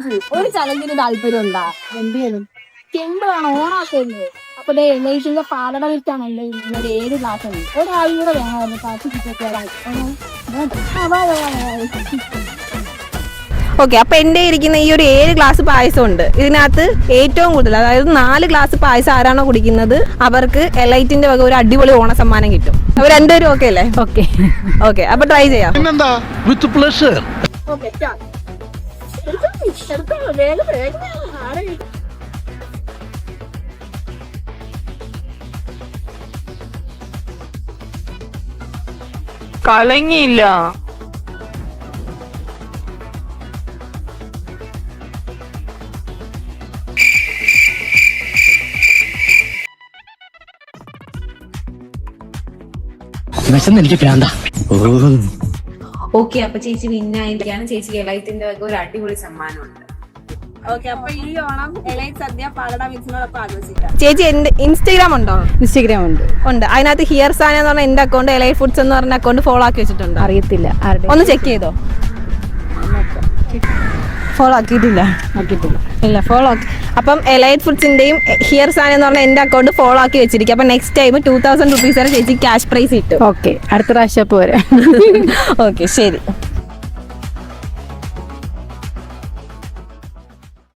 ചേച്ചി ഒരു ചലഞ്ചിന് താല്പര്യം ഉണ്ടാ എന്ത് സിമ്പിളാണ് ഓണാക്കുന്നത് അപ്പൊ എലൈറ്റിന്റെ പാലട വിറ്റാണല്ലോ ഒരു 7 ഗ്ലാസ് ഉണ്ട് ഒരാളും കൂടെ വേണമായിരുന്നു ഓക്കെ, അപ്പൊ എന്റെ ഇരിക്കുന്ന ഈ ഒരു 7 ഗ്ലാസ് പായസം ഉണ്ട്. ഇതിനകത്ത് ഏറ്റവും കൂടുതൽ, അതായത് 4 ഗ്ലാസ് പായസം ആരാണോ കുടിക്കുന്നത് അവർക്ക് എലൈറ്റിന്റെ വക ഒരു അടിപൊളി ഓണ സമ്മാനം കിട്ടും. അവർ രണ്ടുപേരും ഓക്കെ അല്ലേ? ഓക്കെ ഓക്കെ, അപ്പൊ ട്രൈ ചെയ്യാം. കലങ്ങിയില്ല. എനിക്ക് പ്രാന്ത. ഓക്കെ, അപ്പൊ ചേച്ചി വിന്നായിരിക്കാണ്. ചേച്ചിക്ക് എലൈറ്റിന്റെ വക ഒരു അടിപൊളി സമ്മാനമുണ്ട്. ഓക്കെ, അപ്പൊ ഈ ഓണം എലൈറ്റ് സദ്യ പാലട മിക്സിനോടൊപ്പം ആഘോഷിക്കാം. ചേച്ചി ഇൻസ്റ്റഗ്രാം ഉണ്ടോ? ഇൻസ്റ്റഗ്രാം ഉണ്ട്. അതിനകത്ത് ഹിയർ സാന എന്ന് പറഞ്ഞ എന്റെ അക്കൗണ്ട്, എലൈറ്റ് ഫുഡ്സ് എന്ന് പറഞ്ഞ അക്കൗണ്ട് ഫോളോ ആക്കി വെച്ചിട്ടുണ്ട്. അറിയത്തില്ല ഒന്ന് ചെക്ക് ചെയ്തോ? ഫോളോ ആക്കിയിട്ടില്ല. ഇല്ല, ഫോളോ ആക്കി. അപ്പം എലൈറ്റ് ഫുഡ്സിന്റെയും ഹിയർ സാന എന്ന് പറഞ്ഞ എന്റെ അക്കൗണ്ട് ഫോളോ ആക്കി വെച്ചിരിക്കും. അപ്പൊ നെക്സ്റ്റ് ടൈം 2000 റുപ്പീസ് ചേച്ചി ക്യാഷ് പ്രൈസ് കിട്ടും. ഓക്കെ, അടുത്ത പ്രാവശ്യം പോരാ. ഓക്കെ, ശരി.